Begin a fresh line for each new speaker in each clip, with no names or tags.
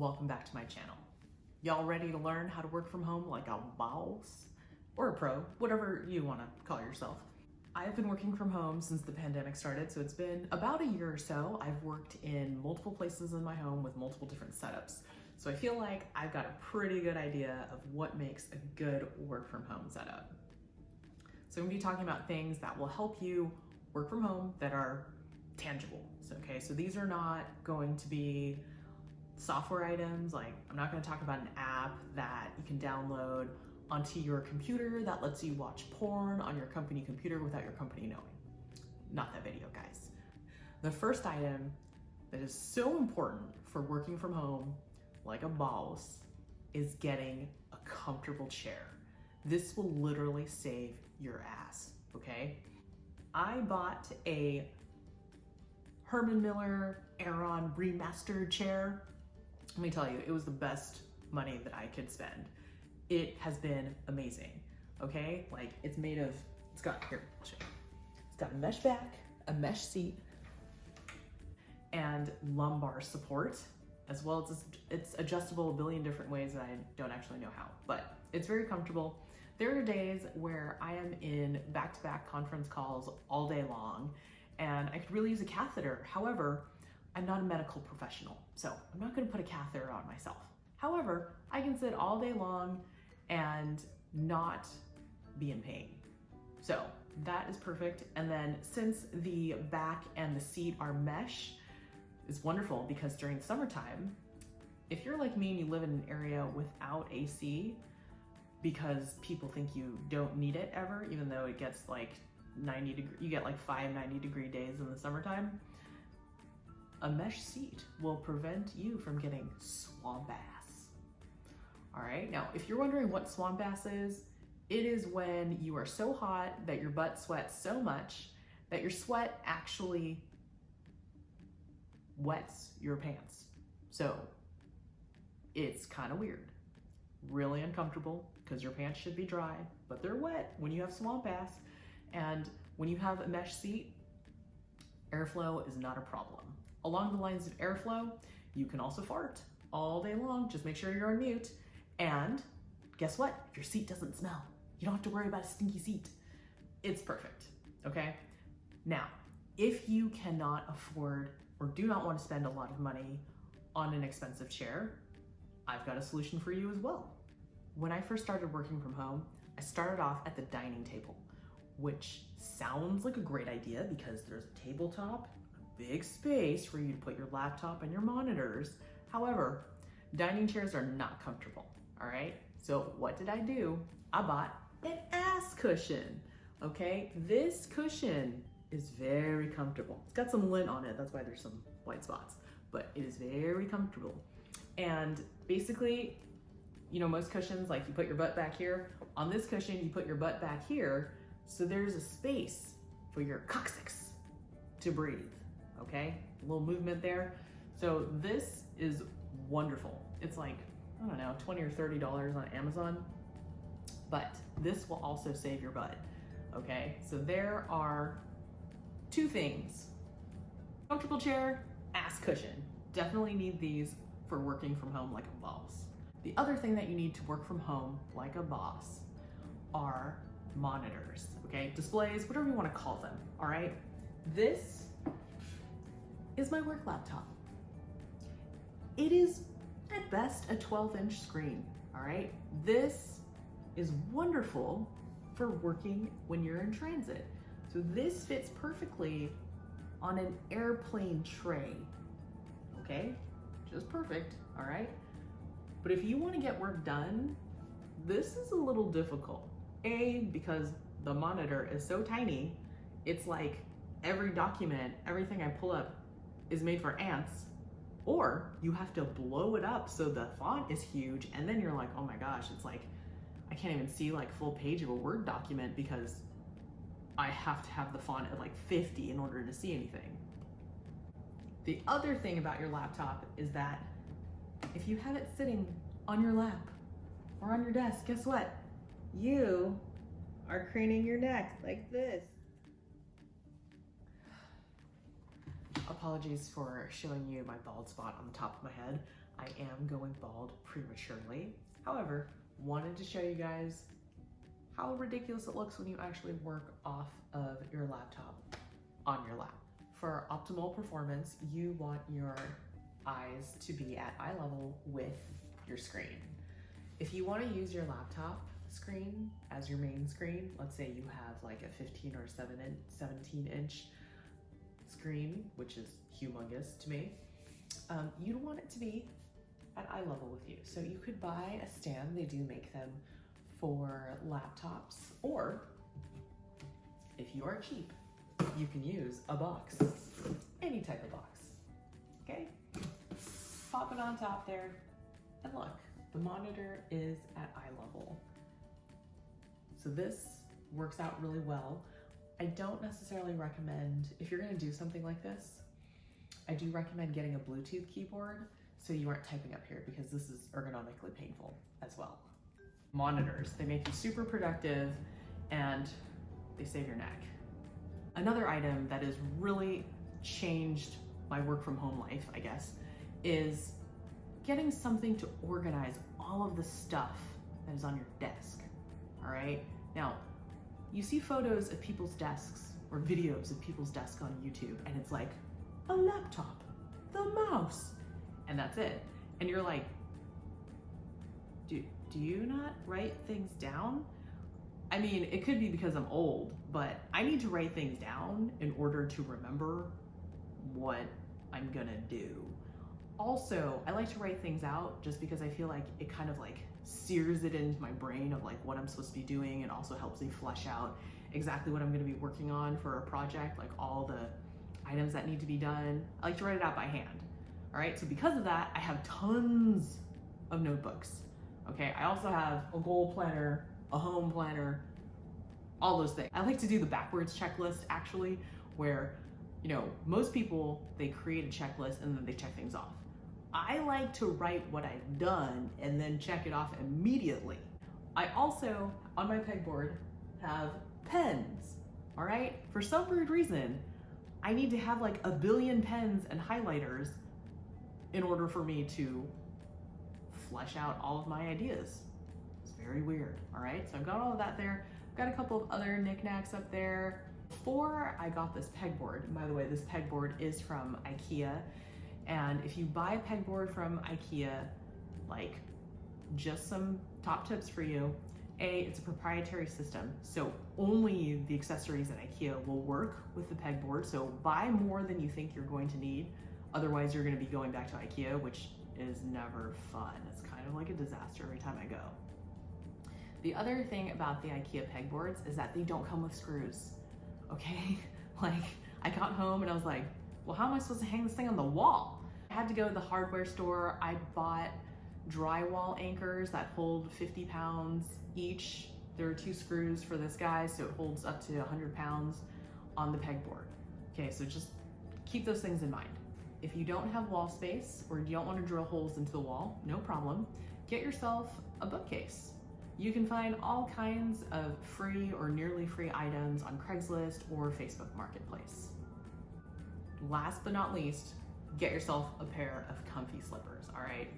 welcome back to my channel. Y'all ready to learn how to work from home like a boss? Or a pro, whatever you want to call yourself. I've been working from home since the pandemic started, so it's been about a year or so. I've worked in multiple places in my home with multiple different setups. So I feel like I've got a pretty good idea of what makes a good work from home setup. So I'm gonna be talking about things that will help you work from home that are tangible. So these are not going to be software items. Like, I'm not going to talk about an app that you can download onto your computer that lets you watch porn on your company computer without your company knowing. Not that video, guys. The first item that is so important for working from home like a boss is getting a comfortable chair. This will literally save your ass, okay? I bought a Herman Miller Aeron Remastered chair. Let me tell you, it was the best money that I could spend. It has been amazing, okay? Like, it's made of, it's got, here, I'll show you. It's got a mesh back, a mesh seat, and lumbar support, as well as it's adjustable a billion different ways that I don't actually know how, but it's very comfortable. There are days where I am in back-to-back conference calls all day long, and I could really use a catheter. However, I'm not a medical professional, so I'm not gonna put a catheter on myself. However, I can sit all day long and not be in pain. So that is perfect. And then since the back and the seat are mesh, it's wonderful because during summertime, if you're like me and you live in an area without AC, because people think you don't need it ever, even though it gets like 90 degrees, you get like 5 90-degree days in the summertime, a mesh seat will prevent you from getting swamp ass. All right, now if you're wondering what swamp ass is, it is when you are so hot that your butt sweats so much that your sweat actually wets your pants. So it's kind of weird, really uncomfortable because your pants should be dry, but they're wet when you have swamp ass. And when you have a mesh seat, airflow is not a problem. Along the lines of airflow, you can also fart all day long. Just make sure you're on mute. And guess what? If your seat doesn't smell, you don't have to worry about a stinky seat. It's perfect, okay? Now, if you cannot afford or do not want to spend a lot of money on an expensive chair, I've got a solution for you as well. When I first started working from home, I started off at the dining table, which sounds like a great idea because there's a tabletop, a big space for you to put your laptop and your monitors. However, dining chairs are not comfortable, all right? So what did I do? I bought an ass cushion, okay? This cushion is very comfortable. It's got some lint on it, that's why there's some white spots, but it is very comfortable. And basically, you know, most cushions, like you put your butt back here. On this cushion, you put your butt back here, so there's a space for your coccyx to breathe, okay? A little movement there. So this is wonderful. It's like, I don't know, $20 or $30 on Amazon, but this will also save your butt, okay? So there are two things: comfortable chair, ass cushion. Definitely need these for working from home like a boss. The other thing that you need to work from home like a boss are monitors, okay? Displays, whatever you want to call them, all right? This is my work laptop. It is at best a 12-inch screen, all right? This is wonderful for working when you're in transit. So this fits perfectly on an airplane tray, okay? Just perfect, all right? But if you want to get work done, this is a little difficult. A, because the monitor is so tiny, it's like every document, everything I pull up is made for ants, or you have to blow it up so the font is huge, and then you're like, oh my gosh, it's like, I can't even see like full page of a Word document because I have to have the font at like 50 in order to see anything. The other thing about your laptop is that if you have it sitting on your lap or on your desk, guess what? You are craning your neck like this. Apologies for showing you my bald spot on the top of my head. I am going bald prematurely. However, wanted to show you guys how ridiculous it looks when you actually work off of your laptop on your lap. For optimal performance, you want your eyes to be at eye level with your screen. If you want to use your laptop screen as your main screen, let's say you have like a 15 or 17 inch screen, which is humongous to me, you'd want it to be at eye level with you. So you could buy a stand, they do make them for laptops, or if you are cheap, you can use a box, any type of box, okay? Pop it on top there, and look, the monitor is at eye level. So this works out really well. I don't necessarily recommend, if you're gonna do something like this, I do recommend getting a Bluetooth keyboard so you aren't typing up here, because this is ergonomically painful as well. Monitors, they make you super productive and they save your neck. Another item that has really changed my work from home life, I guess, is getting something to organize all of the stuff that is on your desk, all right? Now, you see photos of people's desks or videos of people's desks on YouTube, and it's like a laptop, the mouse, and that's it. And you're like, do you not write things down? I mean, it could be because I'm old, but I need to write things down in order to remember what I'm gonna do. Also, I like to write things out just because I feel like it kind of like sears it into my brain of like what I'm supposed to be doing, and also helps me flesh out exactly what I'm gonna be working on for a project, like all the items that need to be done. I like to write it out by hand. All right, so because of that, I have tons of notebooks. Okay, I also have a goal planner, a home planner, all those things. I like to do the backwards checklist actually, where, you know, most people, they create a checklist and then they check things off. I like to write what I've done and then check it off immediately. I also, on my pegboard, have pens, all right? For some weird reason, I need to have like a billion pens and highlighters in order for me to flesh out all of my ideas. It's very weird, all right? So I've got all of that there. I've got a couple of other knickknacks up there. Before I got this pegboard, and by the way, this pegboard is from Ikea, and if you buy a pegboard from Ikea, like, just some top tips for you. A, it's a proprietary system, so only the accessories at Ikea will work with the pegboard, so buy more than you think you're going to need. Otherwise, you're gonna be going back to Ikea, which is never fun. It's kind of like a disaster every time I go. The other thing about the Ikea pegboards is that they don't come with screws, okay? Like, I got home and I was like, well, how am I supposed to hang this thing on the wall? I had to go to the hardware store. I bought drywall anchors that hold 50 pounds each. There are 2 screws for this guy, so it holds up to 100 pounds on the pegboard. Okay, so just keep those things in mind. If you don't have wall space or you don't want to drill holes into the wall, no problem. Get yourself a bookcase. You can find all kinds of free or nearly free items on Craigslist or Facebook Marketplace. Last but not least, get yourself a pair of comfy slippers, all right?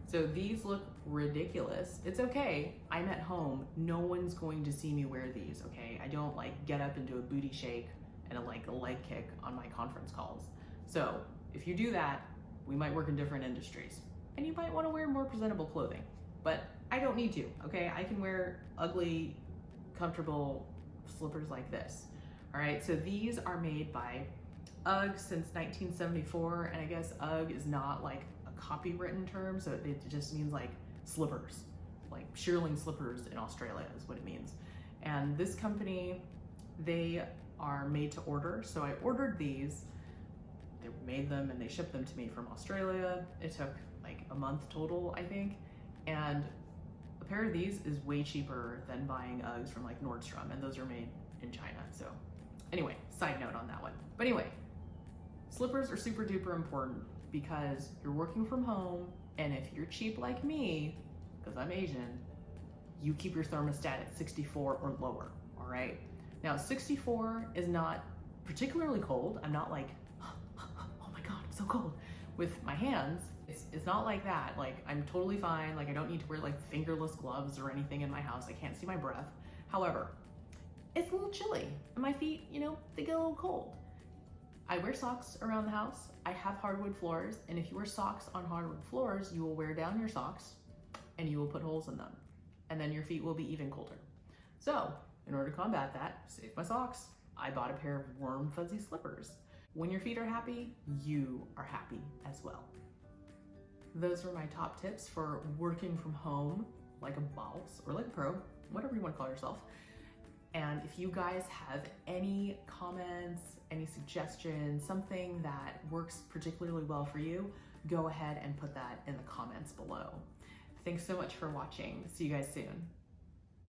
So these look ridiculous. It's okay, I'm at home. No one's going to see me wear these, okay? I don't like get up and do a booty shake and a leg kick on my conference calls. So if you do that, we might work in different industries. And you might want to wear more presentable clothing, but I don't need to, okay? I can wear ugly, comfortable slippers like this. All right, so these are made by UGG since 1974, and I guess UGG is not like a copywritten term, so it just means like slippers, like shearling slippers in Australia is what it means. And this company, they are made to order, so I ordered these. They made them and they shipped them to me from Australia. It took like a month total, I think. And a pair of these is way cheaper than buying Uggs from like Nordstrom, and those are made in China. So anyway, side note on that one. But anyway, slippers are super duper important because you're working from home, and if you're cheap like me, because I'm Asian, you keep your thermostat at 64 or lower, all right? Now 64 is not particularly cold. I'm not like, oh my God, I'm so cold with my hands. It's not like that. Like, I'm totally fine. Like, I don't need to wear like fingerless gloves or anything in my house. I can't see my breath. However, it's a little chilly and my feet, you know, they get a little cold. I wear socks around the house. I have hardwood floors, and if you wear socks on hardwood floors, you will wear down your socks and you will put holes in them, and then your feet will be even colder. So in order to combat that, save my socks, I bought a pair of warm fuzzy slippers. When your feet are happy, you are happy as well. Those are my top tips for working from home like a boss or like a pro, whatever you want to call yourself. And if you guys have any comments, any suggestions, something that works particularly well for you, go ahead and put that in the comments below. Thanks so much for watching. See you guys soon.